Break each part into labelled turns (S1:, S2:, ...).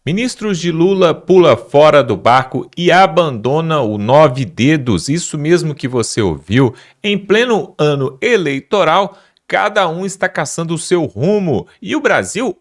S1: Ministros de Lula pula fora do barco e abandona o Nove Dedos. Isso mesmo que você ouviu. Em pleno ano eleitoral, cada um está caçando o seu rumo. E o Brasil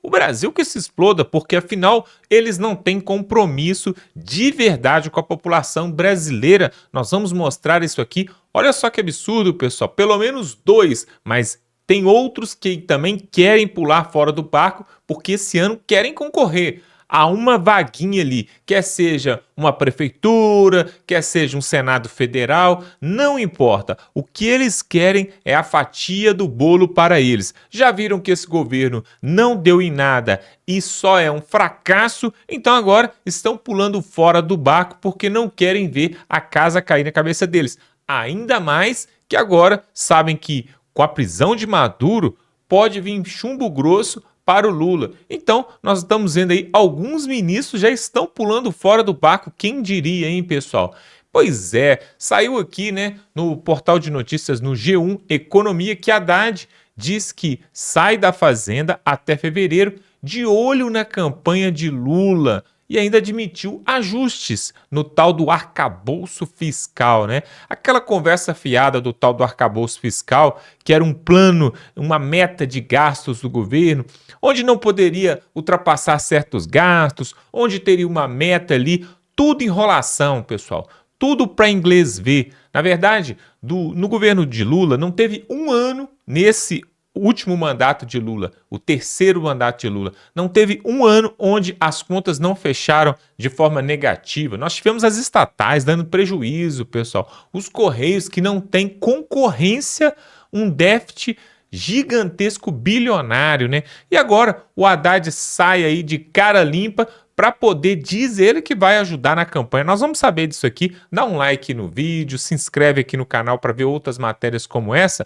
S1: que se exploda, porque afinal eles não têm compromisso de verdade com a população brasileira. Nós vamos mostrar isso aqui. Olha só que absurdo, pessoal. Pelo menos dois, mas tem outros que também querem pular fora do barco, porque esse ano querem concorrer a uma vaguinha ali, quer seja uma prefeitura, quer seja um Senado Federal, não importa. O que eles querem é a fatia do bolo para eles. Já viram que esse governo não deu em nada e só é um fracasso, então agora estão pulando fora do barco porque não querem ver a casa cair na cabeça deles. Ainda mais que agora sabem que com a prisão de Maduro pode vir chumbo grosso para o Lula. Então, nós estamos vendo aí, alguns ministros já estão pulando fora do barco, quem diria, hein, pessoal? Pois é, saiu aqui, né, no portal de notícias, no G1 Economia, que Haddad diz que sai da Fazenda até fevereiro, de olho na campanha de Lula, e ainda admitiu ajustes no tal do arcabouço fiscal, né? Aquela conversa fiada do tal do arcabouço fiscal, que era um plano, uma meta de gastos do governo, onde não poderia ultrapassar certos gastos, onde teria uma meta ali, tudo enrolação, pessoal. Tudo para inglês ver. Na verdade, no governo de Lula, não teve um ano nesse último mandato de Lula, o terceiro mandato de Lula, não teve um ano onde as contas não fecharam de forma negativa. Nós tivemos as estatais dando prejuízo, pessoal. Os Correios que não têm concorrência, um déficit gigantesco, bilionário, né? E agora o Haddad sai aí de cara limpa para poder dizer que vai ajudar na campanha. Nós vamos saber disso aqui. Dá um like no vídeo, se inscreve aqui no canal para ver outras matérias como essa.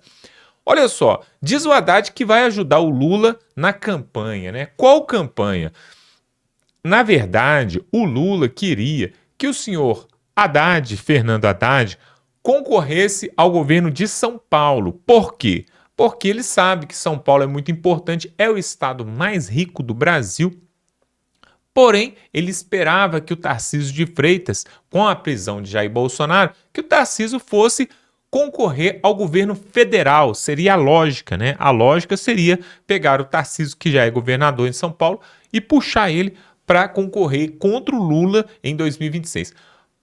S1: Olha só, diz o Haddad que vai ajudar o Lula na campanha, né? Qual campanha? Na verdade, o Lula queria que o senhor Haddad, Fernando Haddad, concorresse ao governo de São Paulo. Por quê? Porque ele sabe que São Paulo é muito importante, é o estado mais rico do Brasil. Porém, ele esperava que o Tarcísio de Freitas, com a prisão de Jair Bolsonaro, que o Tarcísio fosse concorrer ao governo federal. Seria a lógica, né? A lógica seria pegar o Tarcísio, que já é governador em São Paulo, e puxar ele para concorrer contra o Lula em 2026.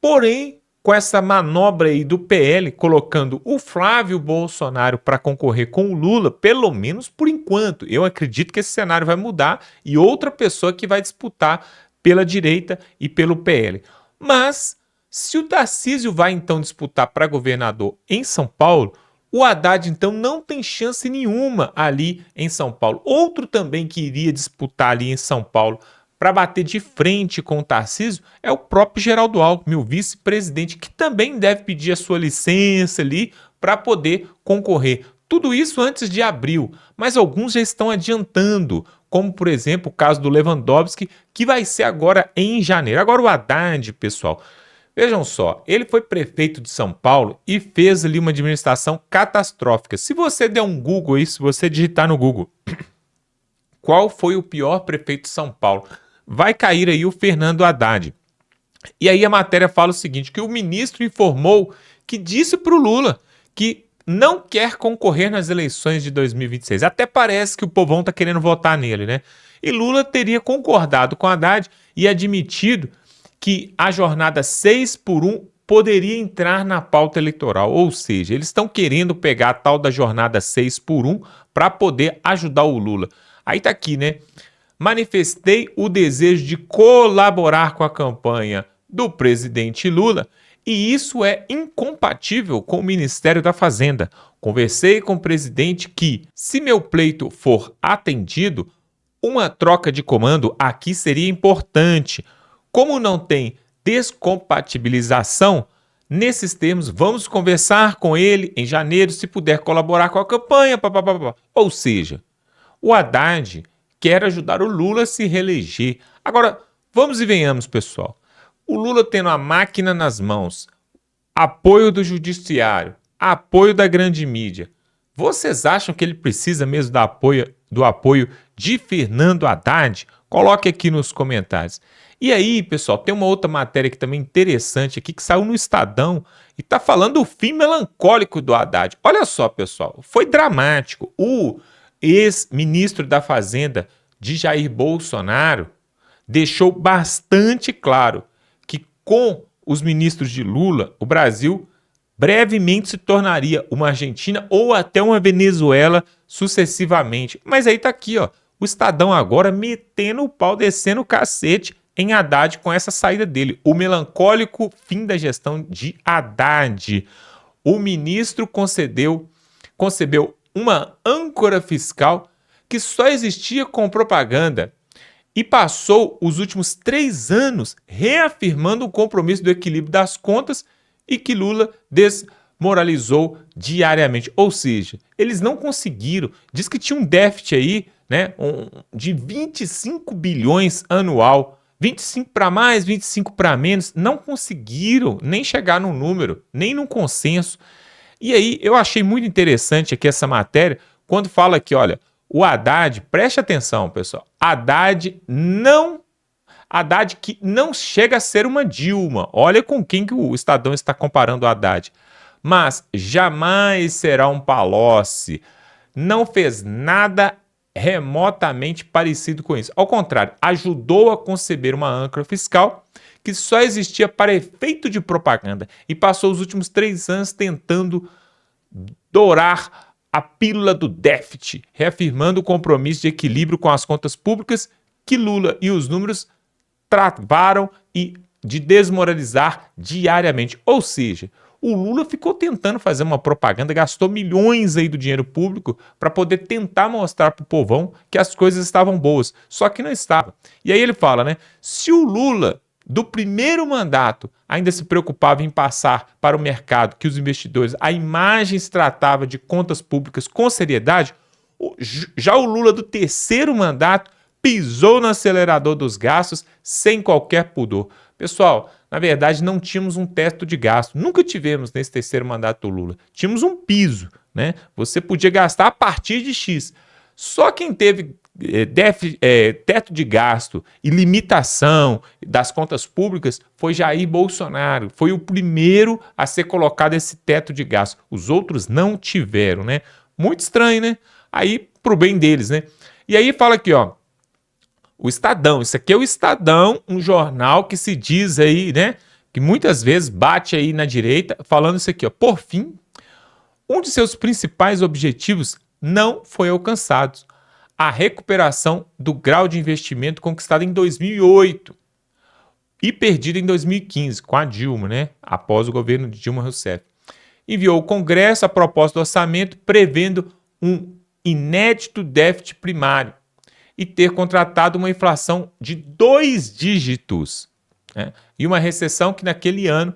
S1: Porém, com essa manobra aí do PL, colocando o Flávio Bolsonaro para concorrer com o Lula, pelo menos por enquanto, eu acredito que esse cenário vai mudar e outra pessoa que vai disputar pela direita e pelo PL. Mas se o Tarcísio vai então disputar para governador em São Paulo, o Haddad então não tem chance nenhuma ali em São Paulo. Outro também que iria disputar ali em São Paulo para bater de frente com o Tarcísio é o próprio Geraldo Alckmin, o vice-presidente, que também deve pedir a sua licença ali para poder concorrer. Tudo isso antes de abril, mas alguns já estão adiantando, como por exemplo o caso do Lewandowski, que vai ser agora em janeiro. Agora o Haddad, pessoal, vejam só, ele foi prefeito de São Paulo e fez ali uma administração catastrófica. Se você der um Google aí, se você digitar no Google, qual foi o pior prefeito de São Paulo? Vai cair aí o Fernando Haddad. E aí a matéria fala o seguinte, que o ministro informou que disse para o Lula que não quer concorrer nas eleições de 2026. Até parece que o povão está querendo votar nele, né? E Lula teria concordado com Haddad e admitido que a jornada 6x1 poderia entrar na pauta eleitoral, ou seja, eles estão querendo pegar a tal da jornada 6x1 para poder ajudar o Lula. Aí tá aqui, né? Manifestei o desejo de colaborar com a campanha do presidente Lula e isso é incompatível com o Ministério da Fazenda. Conversei com o presidente que, se meu pleito for atendido, uma troca de comando aqui seria importante. Como não tem descompatibilização, nesses termos, vamos conversar com ele em janeiro se puder colaborar com a campanha. Ou seja, o Haddad quer ajudar o Lula a se reeleger. Agora, vamos e venhamos, pessoal. O Lula tendo a máquina nas mãos, apoio do judiciário, apoio da grande mídia. Vocês acham que ele precisa mesmo do apoio de Fernando Haddad? Coloque aqui nos comentários. E aí, pessoal, tem uma outra matéria que também interessante aqui, que saiu no Estadão e está falando do fim melancólico do Haddad. Olha só, pessoal, foi dramático. O ex-ministro da Fazenda de Jair Bolsonaro deixou bastante claro que com os ministros de Lula, o Brasil brevemente se tornaria uma Argentina ou até uma Venezuela sucessivamente. Mas aí tá aqui, ó, o Estadão agora metendo o pau, descendo o cacete em Haddad com essa saída dele. O melancólico fim da gestão de Haddad. O ministro concebeu uma âncora fiscal que só existia com propaganda e passou os últimos 3 anos reafirmando o compromisso do equilíbrio das contas e que Lula desmoralizou diariamente. Ou seja, eles não conseguiram. Diz que tinha um déficit aí, né, de 25 bilhões anual. 25 para mais, 25 para menos. Não conseguiram nem chegar no número, nem no consenso. E aí eu achei muito interessante aqui essa matéria, quando fala que, olha, o Haddad, preste atenção, pessoal, Haddad que não chega a ser uma Dilma. Olha com quem que o Estadão está comparando o Haddad. Mas jamais será um Palocci. Não fez nada remotamente parecido com isso. Ao contrário, ajudou a conceber uma âncora fiscal que só existia para efeito de propaganda e passou os últimos 3 anos tentando dourar a pílula do déficit, reafirmando o compromisso de equilíbrio com as contas públicas que Lula e os números travaram e de desmoralizar diariamente. Ou seja, o Lula ficou tentando fazer uma propaganda, gastou milhões aí do dinheiro público para poder tentar mostrar para o povão que as coisas estavam boas, só que não estava. E aí ele fala, né, se o Lula do primeiro mandato ainda se preocupava em passar para o mercado que os investidores, a imagem se tratava de contas públicas com seriedade, já o Lula do terceiro mandato pisou no acelerador dos gastos sem qualquer pudor. Pessoal, na verdade não tínhamos um teto de gasto, nunca tivemos nesse terceiro mandato do Lula. Tínhamos um piso, né? Você podia gastar a partir de X. Só quem teve teto de gasto e limitação das contas públicas foi Jair Bolsonaro. Foi o primeiro a ser colocado esse teto de gasto. Os outros não tiveram, né? Muito estranho, né? Aí, pro bem deles, né? E aí fala aqui, ó, o Estadão, isso aqui é o Estadão, um jornal que se diz aí, né, que muitas vezes bate aí na direita, falando isso aqui, ó, por fim, um de seus principais objetivos não foi alcançado, a recuperação do grau de investimento conquistado em 2008 e perdido em 2015, com a Dilma, né, após o governo de Dilma Rousseff. Enviou ao Congresso a proposta do orçamento prevendo um inédito déficit primário e ter contratado uma inflação de 2 dígitos, né? E uma recessão que naquele ano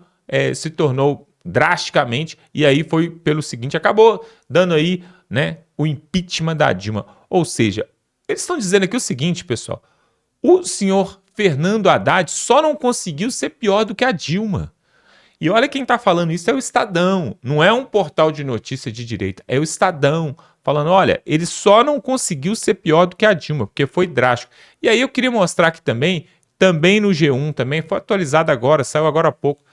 S1: se tornou drasticamente, e aí foi pelo seguinte, acabou dando aí, né, o impeachment da Dilma. Ou seja, eles estão dizendo aqui o seguinte, pessoal, o senhor Fernando Haddad só não conseguiu ser pior do que a Dilma. E olha quem está falando isso é o Estadão, não é um portal de notícia de direita, é o Estadão falando, olha, ele só não conseguiu ser pior do que a Dilma, porque foi drástico. E aí eu queria mostrar aqui também no G1, também foi atualizado agora, saiu agora há pouco,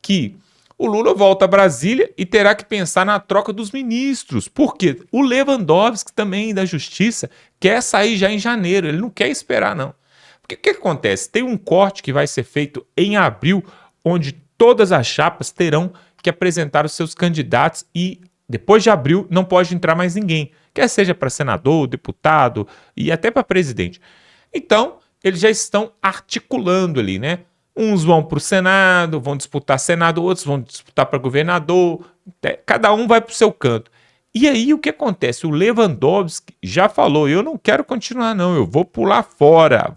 S1: que o Lula volta a Brasília e terá que pensar na troca dos ministros, porque o Lewandowski também da Justiça quer sair já em janeiro, ele não quer esperar não. Porque o que acontece? Tem um corte que vai ser feito em abril, onde todas as chapas terão que apresentar os seus candidatos e depois de abril não pode entrar mais ninguém, quer seja para senador, deputado e até para presidente. Então, eles já estão articulando ali, né? Uns vão para o Senado, vão disputar Senado, outros vão disputar para governador, cada um vai para o seu canto. E aí o que acontece? O Lewandowski já falou, eu não quero continuar não, eu vou pular fora.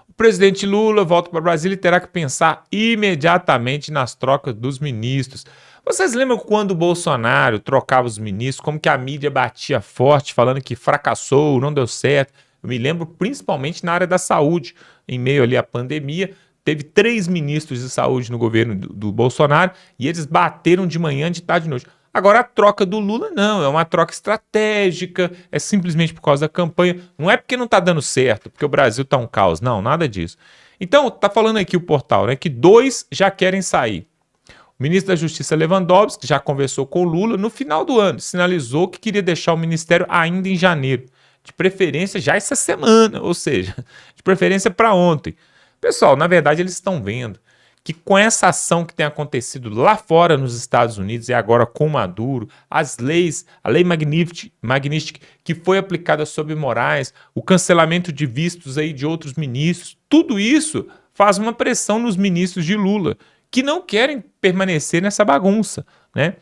S1: O presidente Lula volta para Brasília e terá que pensar imediatamente nas trocas dos ministros. Vocês lembram quando o Bolsonaro trocava os ministros, como que a mídia batia forte, falando que fracassou, não deu certo? Eu me lembro principalmente na área da saúde, em meio ali à pandemia, teve 3 ministros de saúde no governo do Bolsonaro e eles bateram de manhã, de tarde e de noite. Agora, a troca do Lula, não, é uma troca estratégica, é simplesmente por causa da campanha, não é porque não está dando certo, porque o Brasil está um caos, não, nada disso. Então, tá falando aqui o portal, né, que 2 já querem sair. O ministro da Justiça Lewandowski já conversou com o Lula no final do ano, sinalizou que queria deixar o ministério ainda em janeiro, de preferência já essa semana, ou seja, de preferência para ontem. Pessoal, na verdade eles estão vendo que com essa ação que tem acontecido lá fora nos Estados Unidos e agora com Maduro, as leis, a lei Magnitsky que foi aplicada sobre Moraes, o cancelamento de vistos aí de outros ministros, tudo isso faz uma pressão nos ministros de Lula, que não querem permanecer nessa bagunça, né?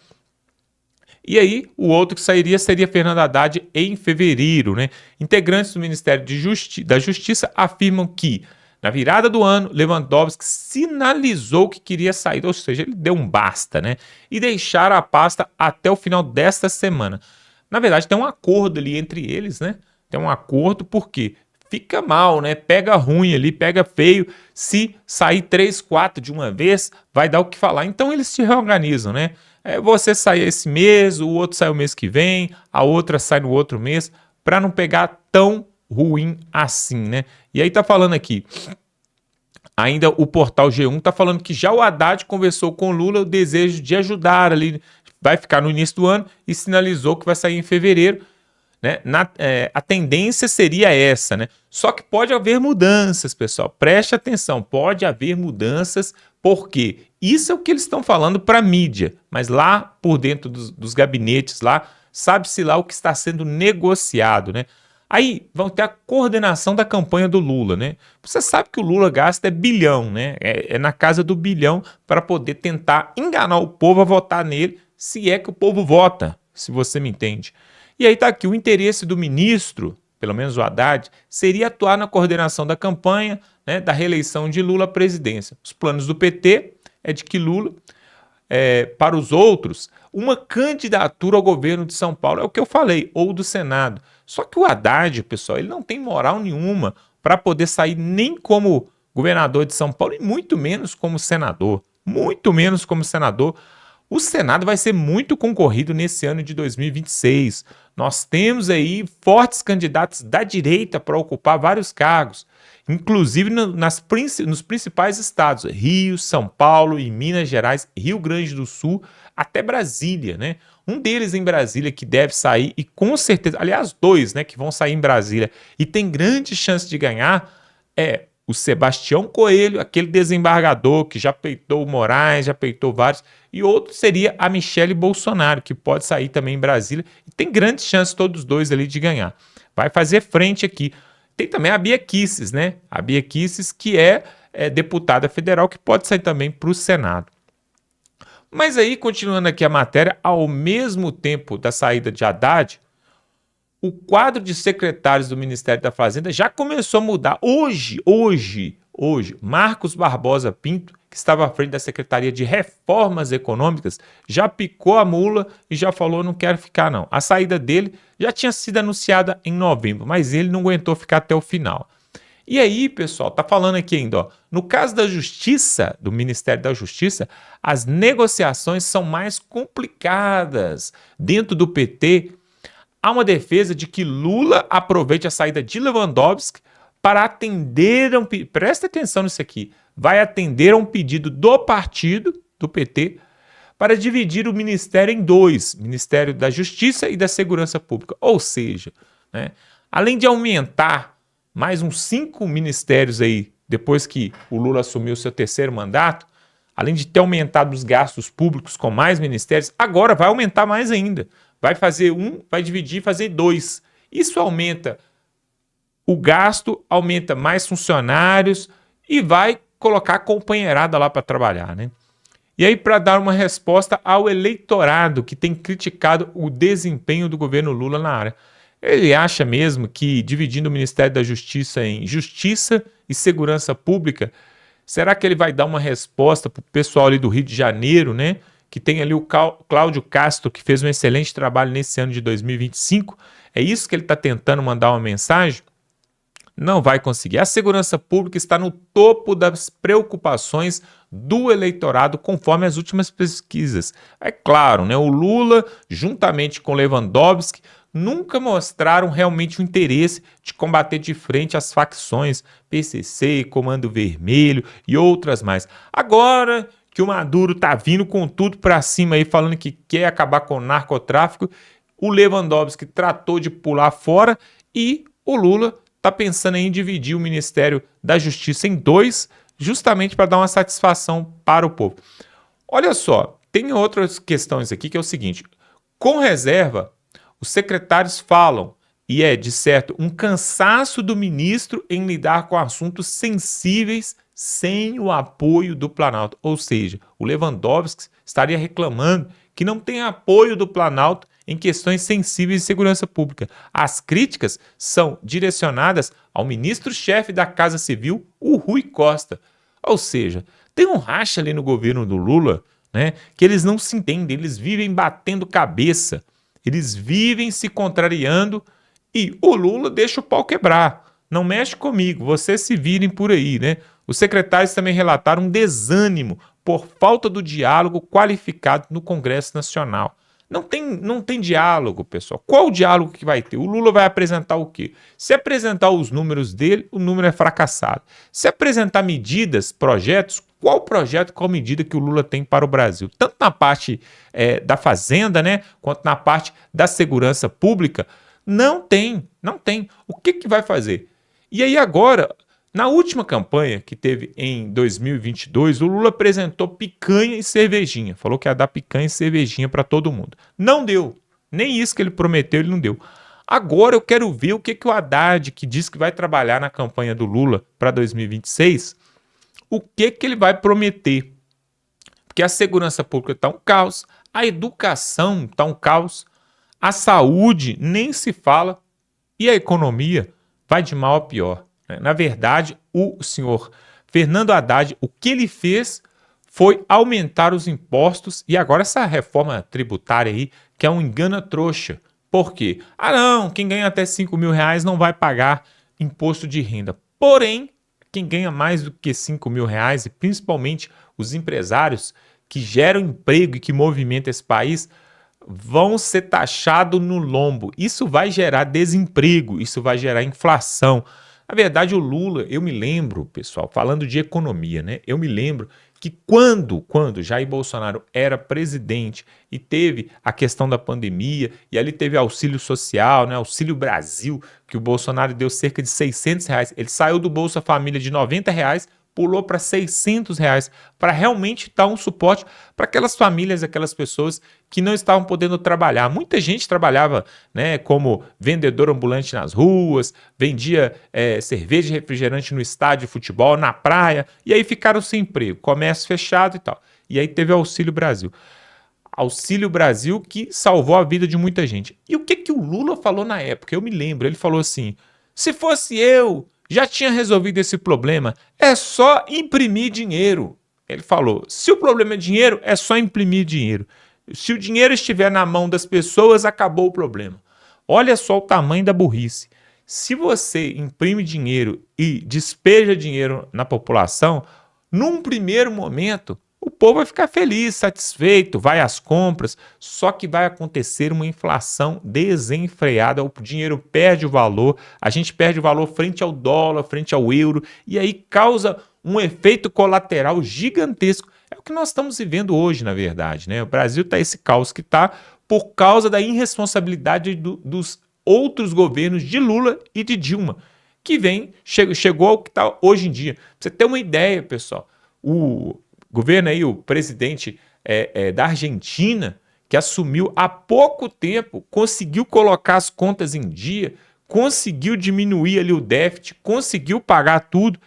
S1: E aí, o outro que sairia seria Fernando Haddad em fevereiro, né? Integrantes do Ministério da Justiça afirmam que, na virada do ano, Lewandowski sinalizou que queria sair, ou seja, ele deu um basta, né? E deixar a pasta até o final desta semana. Na verdade, tem um acordo ali entre eles, né? Tem um acordo porque fica mal, né? Pega ruim ali, pega feio. Se sair 3, 4 de uma vez, vai dar o que falar. Então eles se reorganizam, né? Você sai esse mês, o outro sai o mês que vem, a outra sai no outro mês, para não pegar tão ruim assim, né? E aí tá falando aqui, ainda o portal G1 tá falando que já o Haddad conversou com o Lula o desejo de ajudar ali, vai ficar no início do ano e sinalizou que vai sair em fevereiro, né? A tendência seria essa, né? Só que pode haver mudanças, pessoal. Preste atenção, pode haver mudanças, porque isso é o que eles estão falando para a mídia, mas lá por dentro dos gabinetes, lá sabe-se lá o que está sendo negociado, né? Aí vão ter a coordenação da campanha do Lula, né? Você sabe que o Lula gasta bilhão, né? É na casa do bilhão para poder tentar enganar o povo a votar nele, se é que o povo vota, se você me entende. E aí tá aqui, o interesse do ministro, pelo menos o Haddad, seria atuar na coordenação da campanha, né, da reeleição de Lula à presidência. Os planos do PT é de que Lula, para os outros, uma candidatura ao governo de São Paulo, é o que eu falei, ou do Senado. Só que o Haddad, pessoal, ele não tem moral nenhuma para poder sair nem como governador de São Paulo e muito menos como senador. Muito menos como senador. O Senado vai ser muito concorrido nesse ano de 2026. Nós temos aí fortes candidatos da direita para ocupar vários cargos, inclusive nos principais estados, Rio, São Paulo e Minas Gerais, Rio Grande do Sul, até Brasília, né? Um deles em Brasília que deve sair e com certeza, aliás, 2, né, que vão sair em Brasília e tem grande chance de ganhar, é o Sebastião Coelho, aquele desembargador que já peitou o Moraes, já peitou vários, e outro seria a Michele Bolsonaro, que pode sair também em Brasília, e tem grandes chances todos dois ali de ganhar. Vai fazer frente aqui. Tem também a Bia Kicis, né? A Bia Kicis, que é deputada federal, que pode sair também para o Senado. Mas aí, continuando aqui a matéria, ao mesmo tempo da saída de Haddad, o quadro de secretários do Ministério da Fazenda já começou a mudar. Hoje, Marcos Barbosa Pinto, que estava à frente da Secretaria de Reformas Econômicas, já picou a mula e já falou: não quero ficar não. A saída dele já tinha sido anunciada em novembro, mas ele não aguentou ficar até o final. E aí, pessoal, tá falando aqui ainda, ó, no caso da Justiça, do Ministério da Justiça, as negociações são mais complicadas. Dentro do PT, há uma defesa de que Lula aproveite a saída de Lewandowski para atender presta atenção nisso aqui, vai atender a um pedido do partido, do PT, para dividir o ministério em 2, Ministério da Justiça e da Segurança Pública. Ou seja, né, além de aumentar mais uns 5 ministérios aí, depois que o Lula assumiu seu terceiro mandato, além de ter aumentado os gastos públicos com mais ministérios, agora vai aumentar mais ainda. Vai fazer vai dividir e fazer 2. Isso aumenta o gasto, aumenta mais funcionários e vai colocar a companheirada lá para trabalhar, né? E aí, para dar uma resposta ao eleitorado que tem criticado o desempenho do governo Lula na área. Ele acha mesmo que dividindo o Ministério da Justiça em Justiça e Segurança Pública, será que ele vai dar uma resposta para o pessoal ali do Rio de Janeiro, né? Que tem ali o Cláudio Castro, que fez um excelente trabalho nesse ano de 2025. É isso que ele está tentando mandar uma mensagem? Não vai conseguir. A segurança pública está no topo das preocupações do eleitorado, conforme as últimas pesquisas. É claro, né, o Lula, juntamente com Lewandowski, nunca mostraram realmente o interesse de combater de frente as facções PCC, Comando Vermelho e outras mais. Agora que o Maduro está vindo com tudo para cima aí, falando que quer acabar com o narcotráfico, o Lewandowski tratou de pular fora e o Lula está pensando em dividir o Ministério da Justiça em dois, justamente para dar uma satisfação para o povo. Olha só, tem outras questões aqui que é o seguinte: com reserva, os secretários falam, e é, de certo, um cansaço do ministro em lidar com assuntos sensíveis sem o apoio do Planalto. Ou seja, o Lewandowski estaria reclamando que não tem apoio do Planalto em questões sensíveis de segurança pública. As críticas são direcionadas ao ministro-chefe da Casa Civil, o Rui Costa. Ou seja, tem um racha ali no governo do Lula, né, que eles não se entendem, eles vivem batendo cabeça, eles vivem se contrariando e o Lula deixa o pau quebrar. Não mexe comigo, vocês se virem por aí, né? Os secretários também relataram um desânimo por falta do diálogo qualificado no Congresso Nacional. Não tem diálogo, pessoal. Qual o diálogo que vai ter? O Lula vai apresentar o quê? Se apresentar os números dele, o número é fracassado. Se apresentar medidas, projetos, qual projeto, qual medida que o Lula tem para o Brasil? Tanto na parte da fazenda, né, quanto na parte da segurança pública, não tem. O que vai fazer? E aí agora, na última campanha que teve em 2022, o Lula apresentou picanha e cervejinha. Falou que ia dar picanha e cervejinha para todo mundo. Não deu. Nem isso que ele prometeu, ele não deu. Agora eu quero ver o que o Haddad, que diz que vai trabalhar na campanha do Lula para 2026, o que ele vai prometer. Porque a segurança pública está um caos, a educação está um caos, a saúde nem se fala e a economia vai de mal a pior. Na verdade, o senhor Fernando Haddad, o que ele fez foi aumentar os impostos e agora essa reforma tributária aí, que é um engana-trouxa. Por quê? Não, quem ganha até R$ 5.000 não vai pagar imposto de renda. Porém, quem ganha mais do que R$ 5.000 e principalmente os empresários que geram emprego e que movimentam esse país vão ser taxados no lombo. Isso vai gerar desemprego, isso vai gerar inflação. Na verdade, o Lula, eu me lembro, pessoal, falando de economia, né? Eu me lembro que quando Jair Bolsonaro era presidente e teve a questão da pandemia, e ali teve auxílio social, né? Auxílio Brasil, que o Bolsonaro deu cerca de R$ 600. Ele saiu do Bolsa Família de R$ 90, pulou para R$ 600, para realmente dar um suporte para aquelas famílias, aquelas pessoas que não estavam podendo trabalhar. Muita gente trabalhava, né, como vendedor ambulante nas ruas, vendia cerveja e refrigerante no estádio de futebol, na praia, e aí ficaram sem emprego, comércio fechado e tal. E aí teve o Auxílio Brasil. Auxílio Brasil que salvou a vida de muita gente. E o que o Lula falou na época? Eu me lembro, ele falou assim: se fosse eu, já tinha resolvido esse problema, é só imprimir dinheiro. Ele falou, se o problema é dinheiro, é só imprimir dinheiro. Se o dinheiro estiver na mão das pessoas, acabou o problema. Olha só o tamanho da burrice. Se você imprime dinheiro e despeja dinheiro na população, num primeiro momento, o povo vai ficar feliz, satisfeito, vai às compras, só que vai acontecer uma inflação desenfreada, o dinheiro perde o valor, a gente perde o valor frente ao dólar, frente ao euro, e aí causa um efeito colateral gigantesco. É o que nós estamos vivendo hoje, na verdade, né? O Brasil está esse caos que está por causa da irresponsabilidade dos outros governos de Lula e de Dilma, que chegou ao que está hoje em dia. Pra você ter uma ideia, pessoal, o governo aí, o presidente da Argentina, que assumiu há pouco tempo, conseguiu colocar as contas em dia, conseguiu diminuir ali o déficit, conseguiu pagar tudo,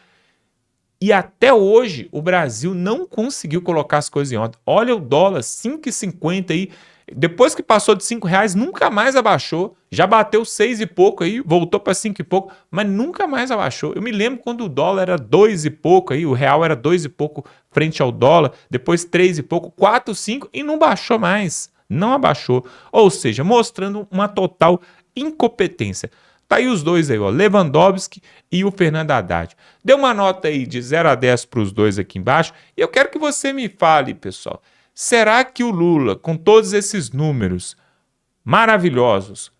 S1: e até hoje o Brasil não conseguiu colocar as coisas em ordem. Olha o dólar, 5,50 aí, depois que passou de R$ 5, nunca mais abaixou, já bateu 6 e pouco aí, voltou para 5 e pouco, mas nunca mais abaixou. Eu me lembro quando o dólar era 2 e pouco aí, o real era 2 e pouco frente ao dólar, depois 3 e pouco, 4, 5 e não baixou mais, não abaixou. Ou seja, mostrando uma total incompetência. Tá aí os dois aí, ó, Lewandowski e o Fernando Haddad. Dê uma nota aí de 0 a 10 para os dois aqui embaixo e eu quero que você me fale, pessoal, será que o Lula, com todos esses números maravilhosos,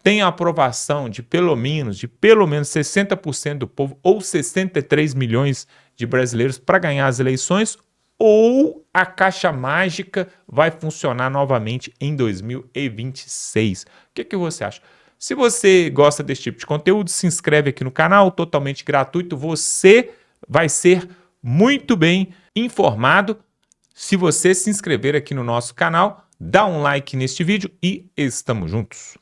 S1: tem a aprovação de pelo menos 60% do povo ou 63 milhões de brasileiros para ganhar as eleições, ou a caixa mágica vai funcionar novamente em 2026? O que você acha? Se você gosta desse tipo de conteúdo, se inscreve aqui no canal, totalmente gratuito. Você vai ser muito bem informado se você se inscrever aqui no nosso canal, dá um like neste vídeo e estamos juntos.